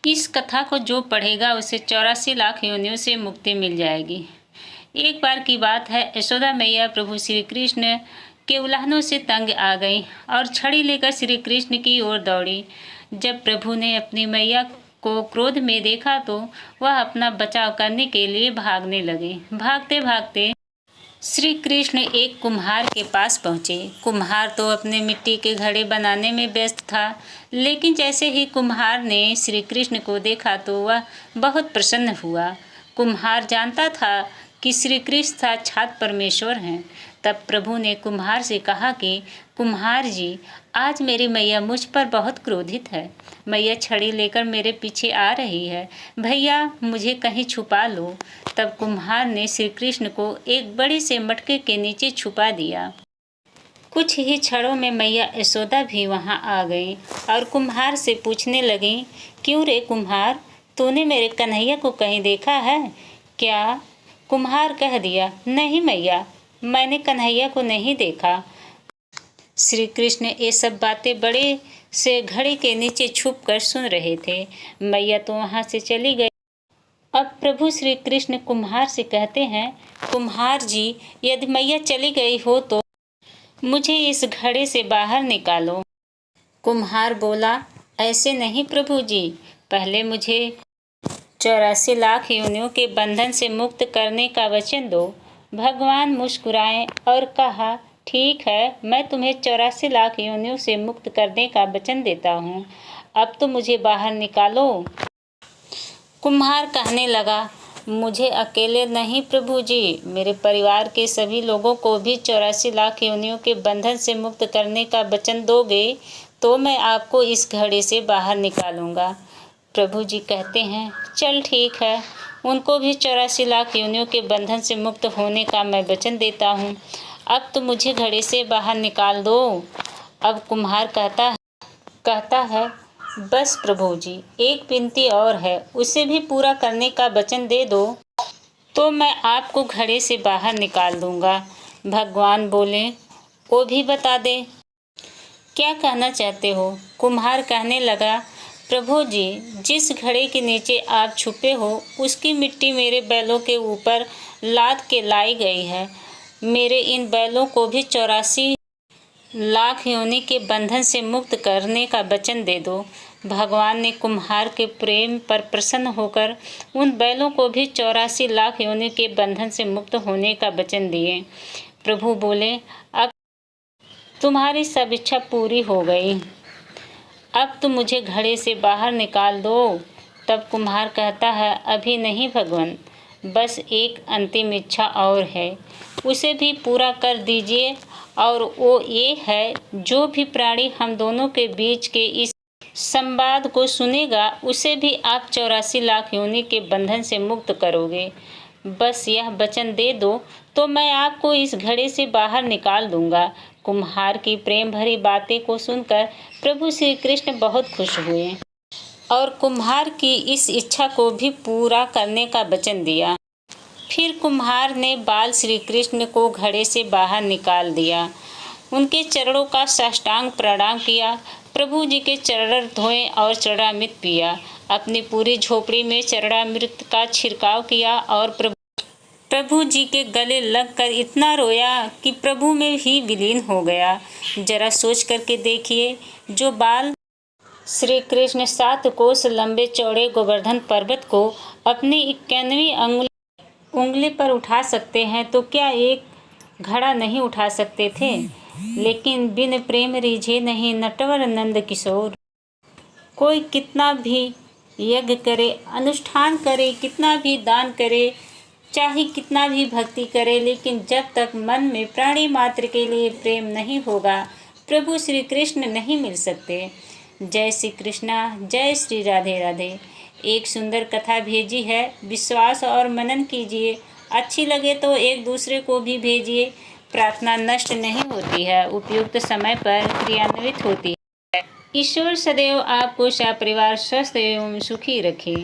इस कथा को जो पढ़ेगा उसे 84 लाख योनियों से मुक्ति मिल जाएगी। एक बार की बात है, यशोदा मैया प्रभु श्री कृष्ण के उल्हानों से तंग आ गई और छड़ी लेकर श्री कृष्ण की ओर दौड़ी। जब प्रभु ने अपनी मैया को क्रोध में देखा तो वह अपना बचाव करने के लिए भागने लगे। भागते भागते श्री कृष्ण एक कुम्हार के पास पहुँचे। कुम्हार तो अपने मिट्टी के घड़े बनाने में व्यस्त था, लेकिन जैसे ही कुम्हार ने श्री कृष्ण को देखा तो वह बहुत प्रसन्न हुआ। कुम्हार जानता था कि श्री कृष्ण साक्षात परमेश्वर हैं। तब प्रभु ने कुम्हार से कहा कि कुम्हार जी, आज मेरी मैया मुझ पर बहुत क्रोधित है। मैया छड़ी लेकर मेरे पीछे आ रही है। भैया मुझे कहीं छुपा लो। तब कुम्हार ने श्री कृष्ण को एक बड़े से मटके के नीचे छुपा दिया। कुछ ही क्षणों में मैया यशोदा भी वहां आ गई और कुम्हार से पूछने लगी, क्यों रे कुम्हार, तूने मेरे कन्हैया को कहीं देखा है क्या? कुम्हार कह दिया, नहीं मैया, मैंने कन्हैया को नहीं देखा। श्री कृष्ण ये सब बातें बड़े से घड़े के नीचे छुपकर सुन रहे थे। मैया तो वहां से चली गई। अब प्रभु श्री कृष्ण कुम्हार से कहते हैं, कुम्हार जी, यदि मैया चली गई हो तो मुझे इस घड़े से बाहर निकालो। कुम्हार बोला, ऐसे नहीं प्रभु जी, पहले मुझे 84 लाख योनियों के बंधन से मुक्त करने का वचन दो। भगवान मुस्कुराए और कहा, ठीक है, मैं तुम्हें 84 लाख योनियों से मुक्त करने का वचन देता हूँ। अब तो मुझे बाहर निकालो। कुम्हार कहने लगा, मुझे अकेले नहीं प्रभु जी, मेरे परिवार के सभी लोगों को भी 84 लाख योनियों के बंधन से मुक्त करने का वचन दोगे तो मैं आपको इस घड़े से बाहर निकालूंगा। प्रभु जी कहते हैं, चल ठीक है, उनको भी 84 लाख योनियों के बंधन से मुक्त होने का मैं वचन देता हूँ। अब तो मुझे घड़े से बाहर निकाल दो। अब कुम्हार कहता है, बस प्रभु जी, एक विनती और है, उसे भी पूरा करने का वचन दे दो तो मैं आपको घड़े से बाहर निकाल दूंगा। भगवान बोले, वो भी बता दे, क्या कहना चाहते हो? कुम्हार कहने लगा, प्रभु जी, जिस घड़े के नीचे आप छुपे हो उसकी मिट्टी मेरे बैलों के ऊपर लाद के लाई गई है। मेरे इन बैलों को भी 84 लाख योनि के बंधन से मुक्त करने का वचन दे दो। भगवान ने कुम्हार के प्रेम पर प्रसन्न होकर उन बैलों को भी 84 लाख योनि के बंधन से मुक्त होने का वचन दिए। प्रभु बोले, अब तुम्हारी सब इच्छा पूरी हो गई, अब तुम मुझे घड़े से बाहर निकाल दो। तब कुम्हार कहता है, अभी नहीं भगवान, बस एक अंतिम इच्छा और है, उसे भी पूरा कर दीजिए। और वो ये है, जो भी प्राणी हम दोनों के बीच के इस संवाद को सुनेगा उसे भी आप 84 लाख योनि के बंधन से मुक्त करोगे। बस यह वचन दे दो तो मैं आपको इस घड़े से बाहर निकाल दूंगा। कुम्हार की प्रेम भरी बातें को सुनकर प्रभु श्री कृष्ण बहुत खुश हुए और कुम्हार की इस इच्छा को भी पूरा करने का वचन दिया। फिर कुम्हार ने बाल श्री कृष्ण को घड़े से बाहर निकाल दिया, उनके चरणों का साष्टांग प्रणाम किया, प्रभु जी के चरण धोए और चरणामृत पिया, अपनी पूरी झोपड़ी में चरणामृत का छिड़काव किया और प्रभु जी के गले लगकर इतना रोया कि प्रभु में ही विलीन हो गया। जरा सोच करके देखिए, जो बाल श्री कृष्ण 7 कोस लंबे चौड़े गोवर्धन पर्वत को अपनी 91वीं उंगली पर उठा सकते हैं तो क्या एक घड़ा नहीं उठा सकते थे? लेकिन बिन प्रेम रीझे नहीं नटवर नंद किशोर। कोई कितना भी यज्ञ करे, अनुष्ठान करे, कितना भी दान करे, चाहे कितना भी भक्ति करे, लेकिन जब तक मन में प्राणी मात्र के लिए प्रेम नहीं होगा प्रभु श्री कृष्ण नहीं मिल सकते। जय श्री कृष्णा, जय श्री राधे राधे। एक सुंदर कथा भेजी है, विश्वास और मनन कीजिए। अच्छी लगे तो एक दूसरे को भी भेजिए। प्रार्थना नष्ट नहीं होती है, उपयुक्त समय पर क्रियान्वित होती है। ईश्वर सदैव आपको सपरिवार स्वस्थ एवं सुखी रखे।